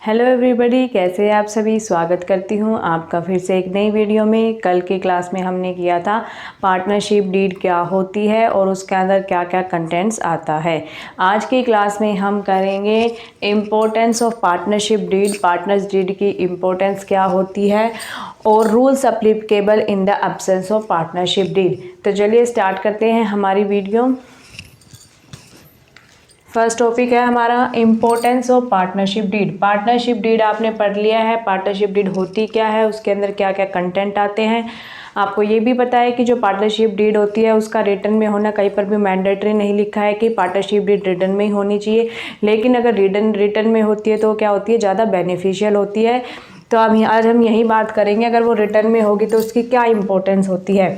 Hello everybody, कैसे हैं आप सभी। स्वागत करती हूं आपका फिर से एक नई वीडियो में। कल की क्लास में हमने किया था पार्टनरशिप डीड क्या होती है और उसके अंदर क्या क्या कंटेंट्स आता है। आज की क्लास में हम करेंगे importance of partnership deed, partners deed की इम्पोर्टेंस क्या होती है और rules applicable in the absence of partnership deed. तो चलिए स्टार्ट करते हैं हमारी वीडियो। फर्स्ट टॉपिक है हमारा importance of partnership deed. Partnership deed आपने पढ़ लिया है, पार्टनरशिप डीड होती क्या है, उसके अंदर क्या क्या कंटेंट आते हैं। आपको ये भी पता है कि जो पार्टनरशिप डीड होती है उसका रिटर्न में होना कहीं पर भी मैंडेटरी नहीं लिखा है कि पार्टनरशिप डीड रिटर्न में ही होनी चाहिए, लेकिन अगर रिटर्न में होती है तो क्या होती है, ज़्यादा बेनिफिशियल होती है। तो आज हम यही बात करेंगे, अगर वो रिटर्न में होगी तो उसकी क्या इंपॉर्टेंस होती है।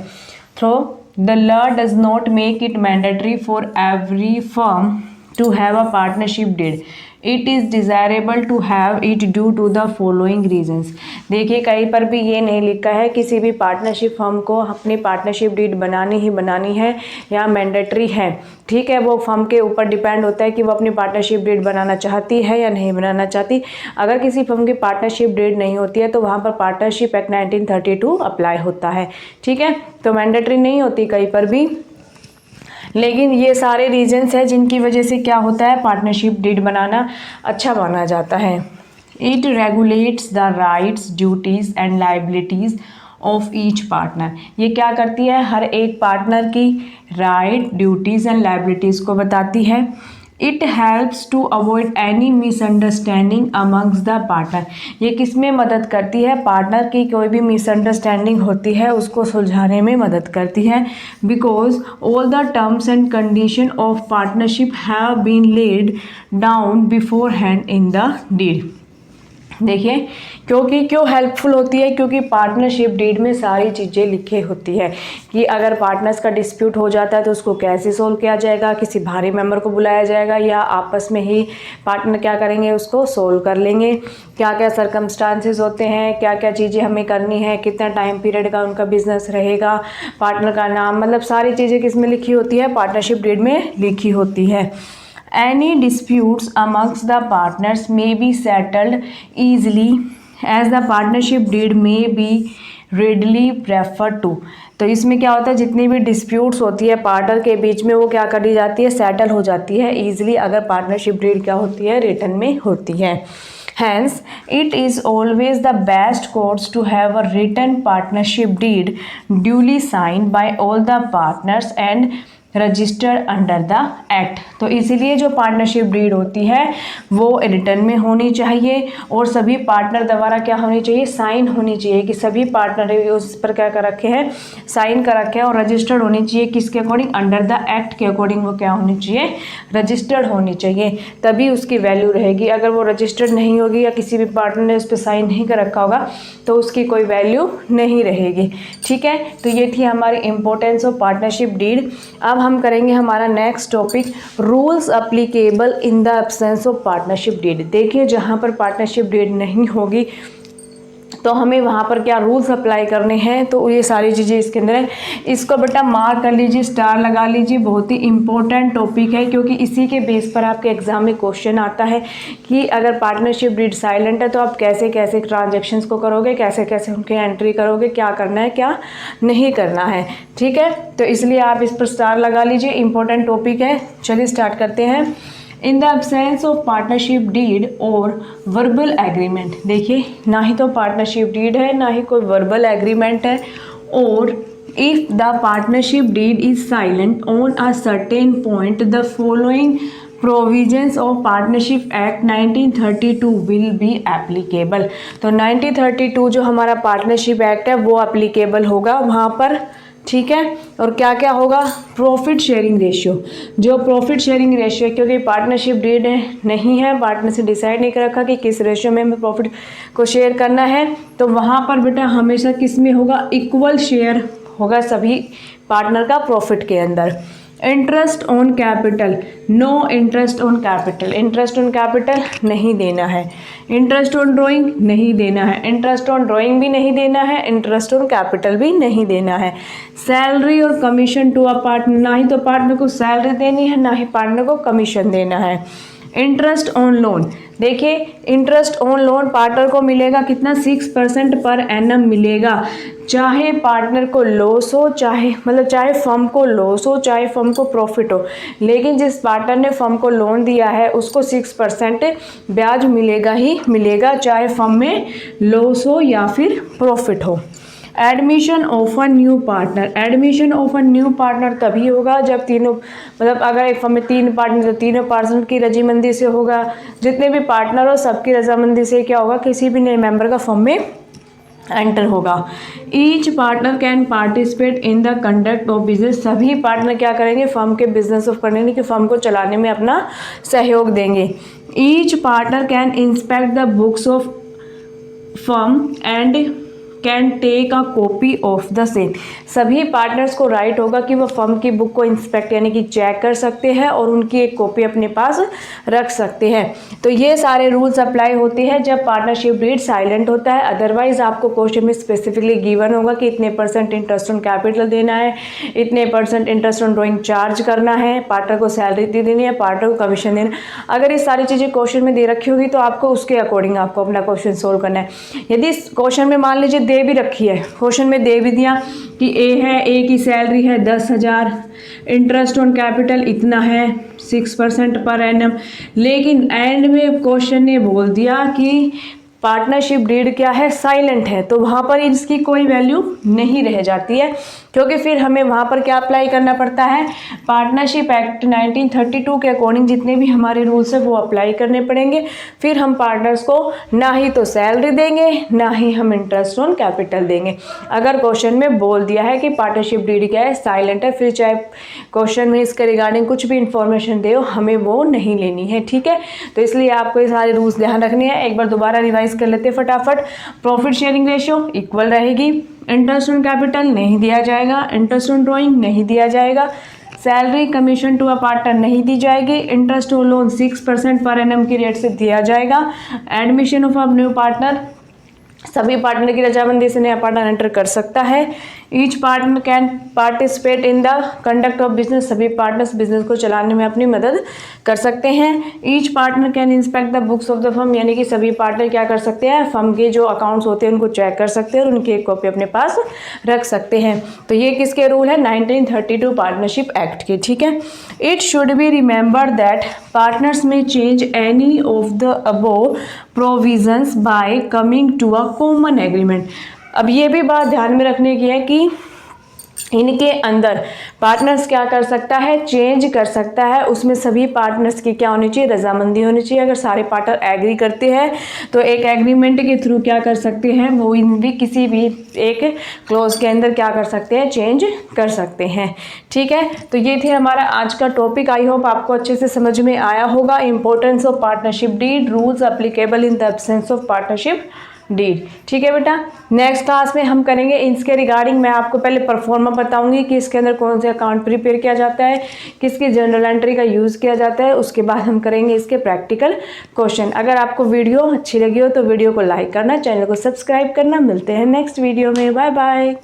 तो the law does not make it mandatory for every firm to have a partnership deed. It is desirable to have it due to the following reasons. देखिए कहीं पर भी ये नहीं लिखा है किसी भी पार्टनरशिप फर्म को अपनी पार्टनरशिप डीड बनानी ही बनानी है या मैंडेटरी है। ठीक है, वो फर्म के ऊपर डिपेंड होता है कि वो अपनी पार्टनरशिप डीड बनाना चाहती है या नहीं बनाना चाहती। अगर किसी फर्म की पार्टनरशिप डीड नहीं होती है तो वहाँ पर पार्टनरशिप एक्ट 1932 अप्लाई होता है। ठीक है, तो मैंडेटरी नहीं होती कहीं पर भी, लेकिन ये सारे रीजंस हैं जिनकी वजह से क्या होता है, पार्टनरशिप डीड बनाना अच्छा माना जाता है। It regulates the rights, duties and liabilities of each partner. ये क्या करती है, हर एक पार्टनर की राइट, ड्यूटीज़ एंड लाइबिलिटीज़ को बताती है। It helps to avoid any misunderstanding amongst the partner. ये किस में मदद करती है, पार्टनर की कोई भी मिसअंडरस्टैंडिंग होती है उसको सुलझाने में मदद करती है। Because all the terms and condition of partnership have been laid down beforehand in the deed. देखिए क्यों हेल्पफुल होती है, क्योंकि पार्टनरशिप डीड में सारी चीज़ें लिखी होती है कि अगर पार्टनर्स का डिस्प्यूट हो जाता है तो उसको कैसे सोल्व किया जाएगा, किसी बाहरी मेंबर को बुलाया जाएगा या आपस में ही पार्टनर क्या करेंगे, उसको सोल्व कर लेंगे। क्या क्या सर्कमस्टांसेस होते हैं, क्या क्या चीज़ें हमें करनी है, कितना टाइम पीरियड का उनका बिजनेस रहेगा, पार्टनर का नाम, मतलब सारी चीज़ें किस में लिखी होती है, पार्टनरशिप डीड में लिखी होती है। Any disputes amongst the partners may be settled easily as the partnership deed may be readily referred to. तो इसमें क्या होता है, जितनी भी डिस्प्यूट्स होती है पार्टनर के बीच में वो क्या कर दी जाती है, सेटल हो जाती है ईजिली अगर पार्टनरशिप डीड क्या होती है, रिटर्न में होती है। Hence, it is always the best course to have a written partnership deed duly signed by all the partners and registered under the act. तो इसीलिए जो पार्टनरशिप डीड होती है वो रिटर्न में होनी चाहिए और सभी पार्टनर द्वारा क्या होनी चाहिए, साइन होनी चाहिए कि सभी पार्टनर उस पर क्या कर रखे हैं, साइन कर रखे हैं, और रजिस्टर्ड होनी चाहिए किसके अकॉर्डिंग, अंडर द एक्ट के अकॉर्डिंग वो क्या होनी चाहिए, रजिस्टर्ड होनी चाहिए, तभी उसकी वैल्यू रहेगी। अगर वो रजिस्टर्ड नहीं होगी या किसी भी पार्टनर ने उस पर साइन नहीं कर रखा होगा तो उसकी कोई वैल्यू नहीं रहेगी। ठीक है, तो ये थी हमारी इंपॉर्टेंस ऑफ पार्टनरशिप डीड। अब हम करेंगे हमारा next topic, rules applicable in the absence of partnership deed. देखिए जहाँ पर पार्टनरशिप डीड नहीं होगी तो हमें वहाँ पर क्या रूल्स अप्लाई करने हैं, तो ये सारी चीज़ें इसके अंदर है। इसको बेटा मार्क कर लीजिए, स्टार लगा लीजिए, बहुत ही इंपॉर्टेंट टॉपिक है क्योंकि इसी के बेस पर आपके एग्जाम में क्वेश्चन आता है कि अगर पार्टनरशिप डीड साइलेंट है तो आप कैसे कैसे ट्रांजेक्शन्स को करोगे, कैसे कैसे उनकी एंट्री करोगे, क्या करना है क्या नहीं करना है। ठीक है, तो इसलिए आप इस पर स्टार लगा लीजिए, इंपॉर्टेंट टॉपिक है। चलिए स्टार्ट करते हैं। In the absence of partnership deed और वर्बल एग्रीमेंट। देखिए ना ही तो पार्टनरशिप डीड है ना ही कोई वर्बल एग्रीमेंट है, और if the partnership deed is silent on a certain point the following provisions of partnership act 1932 will be applicable. तो 1932 जो हमारा पार्टनरशिप एक्ट है वो एप्लीकेबल होगा वहाँ पर। ठीक है, और क्या क्या होगा, प्रॉफिट शेयरिंग रेशियो, जो प्रॉफिट शेयरिंग रेशियो, क्योंकि पार्टनरशिप डीड नहीं है, पार्टनर से डिसाइड नहीं कर रखा कि किस रेशियो में हमें प्रॉफिट को शेयर करना है, तो वहाँ पर बेटा हमेशा किस में होगा, इक्वल शेयर होगा सभी पार्टनर का प्रॉफिट के अंदर। Interest on capital, no interest on capital, interest on capital नहीं देना है। इंटरेस्ट ऑन ड्राइंग नहीं देना है, इंटरेस्ट ऑन ड्राइंग भी नहीं देना है, इंटरेस्ट ऑन कैपिटल भी नहीं देना है। सैलरी और कमीशन टू अ पार्टनर, ना ही तो पार्टनर को सैलरी देनी है ना ही पार्टनर को कमीशन देना है। इंटरेस्ट ऑन लोन, देखिए इंटरेस्ट ऑन लोन पार्टनर को मिलेगा कितना 6% पर एनम मिलेगा, चाहे पार्टनर को लॉस हो, चाहे फर्म को लॉस हो, चाहे फर्म को प्रॉफिट हो, लेकिन जिस पार्टनर ने फर्म को लोन दिया है उसको 6% ब्याज मिलेगा ही मिलेगा, चाहे फर्म में लॉस हो या फिर प्रॉफिट हो। Admission of a new partner, admission of a new partner तभी होगा जब तीनों अगर एक फर्म में 3 पार्टनर तो तीनों पार्टनर की रजामंदी से होगा, जितने भी पार्टनर हो सबकी रजामंदी से क्या होगा, किसी भी नए मेंबर का फर्म में एंटर होगा। Each partner can participate in the conduct of business, सभी पार्टनर क्या करेंगे, फर्म के बिजनेस ऑफ करने के फर्म को चलाने में अपना सहयोग देंगे। Each partner can inspect the books of firm and can take a copy of the same, सभी पार्टनर्स को राइट होगा कि वो फर्म की बुक को इंस्पेक्ट यानी कि चेक कर सकते हैं और उनकी एक कॉपी अपने पास रख सकते हैं। तो ये सारे रूल्स अप्लाई होते हैं जब पार्टनरशिप डीड साइलेंट होता है, अदरवाइज आपको क्वेश्चन में स्पेसिफिकली गिवन होगा कि इतने % इंटरेस्ट ऑन कैपिटल देना है, इतने % इंटरेस्ट ऑन ड्रॉइंग चार्ज करना है, पार्टनर को सैलरी देनी है, पार्टनर को कमीशन देना। अगर ये सारी चीज़ें क्वेश्चन में दे रखी होगी तो आपको उसके अकॉर्डिंग आपको अपना क्वेश्चन सोल्व करना है। यदि क्वेश्चन में मान लीजिए दे भी रखी है, क्वेश्चन में दे भी दिया कि ए है, ए की सैलरी है 10,000, इंटरेस्ट ऑन कैपिटल इतना है 6% पर एनम, लेकिन एंड में क्वेश्चन ने बोल दिया कि पार्टनरशिप डीड क्या है, साइलेंट है, तो वहाँ पर इसकी कोई वैल्यू नहीं रह जाती है, क्योंकि फिर हमें वहाँ पर क्या अप्लाई करना पड़ता है, पार्टनरशिप एक्ट 1932 के अकॉर्डिंग जितने भी हमारे रूल्स है वो अप्लाई करने पड़ेंगे। फिर हम पार्टनर्स को ना ही तो सैलरी देंगे ना ही हम इंटरेस्ट ऑन कैपिटल देंगे। अगर क्वेश्चन में बोल दिया है कि पार्टनरशिप डीड क्या है, साइलेंट है, फिर चाहे क्वेश्चन में इसके रिगार्डिंग कुछ भी इंफॉर्मेशन दे हमें वो नहीं लेनी है, ठीक है। तो इसलिए आपको ये सारे रूल्स ध्यान रखने हैं। एक बार दोबारा रिवाइज कर लेते हैं फटाफट। प्रॉफिट शेयरिंग रेशियो इक्वल रहेगी, इंटरेस्ट ऑन कैपिटल नहीं दिया जाएगा, इंटरेस्ट ऑन ड्रॉइंग नहीं दिया जाएगा, salary commission to a partner नहीं दी जाएगी, interest on loan 6% per annum की रेट से दिया जाएगा, admission of a new partner, सभी पार्टनर की रजामंदी से नया पार्टनर एंटर कर सकता है। Each partner can participate in the conduct of business, सभी पार्टनर्स बिजनेस को चलाने में अपनी मदद कर सकते हैं। Each partner can inspect the books of the firm, यानी कि सभी पार्टनर क्या कर सकते हैं, फर्म के जो अकाउंट्स होते हैं उनको चेक कर सकते हैं और उनकी एक कॉपी अपने पास रख सकते हैं। तो ये किसके रूल है, 1932 पार्टनरशिप एक्ट के, ठीक है। It should be remember that partners में change any of the above provisions by coming to a common agreement. अब ये भी बात ध्यान में रखने की है कि इनके अंदर पार्टनर्स क्या कर सकता है, चेंज कर सकता है, उसमें सभी पार्टनर्स की क्या होनी चाहिए, रजामंदी होनी चाहिए। अगर सारे पार्टनर एग्री करते हैं तो एक एग्रीमेंट के थ्रू क्या कर सकते हैं, वो इन भी किसी भी एक क्लोज के अंदर क्या कर सकते हैं, चेंज कर सकते हैं, ठीक है। तो ये थे हमारा आज का टॉपिक। आई होप आपको अच्छे से समझ में आया होगा। Importance of partnership deed, rules applicable in the absence of partnership deed, ठीक है बेटा। नेक्स्ट क्लास में हम करेंगे इसके रिगार्डिंग, मैं आपको पहले परफॉर्मा बताऊंगी कि इसके अंदर कौन से अकाउंट प्रिपेयर किया जाता है, किसकी जर्नल एंट्री का यूज़ किया जाता है, उसके बाद हम करेंगे इसके प्रैक्टिकल क्वेश्चन। अगर आपको वीडियो अच्छी लगी हो तो वीडियो को लाइक करना, चैनल को सब्सक्राइब करना। मिलते हैं नेक्स्ट वीडियो में, बाय बाय।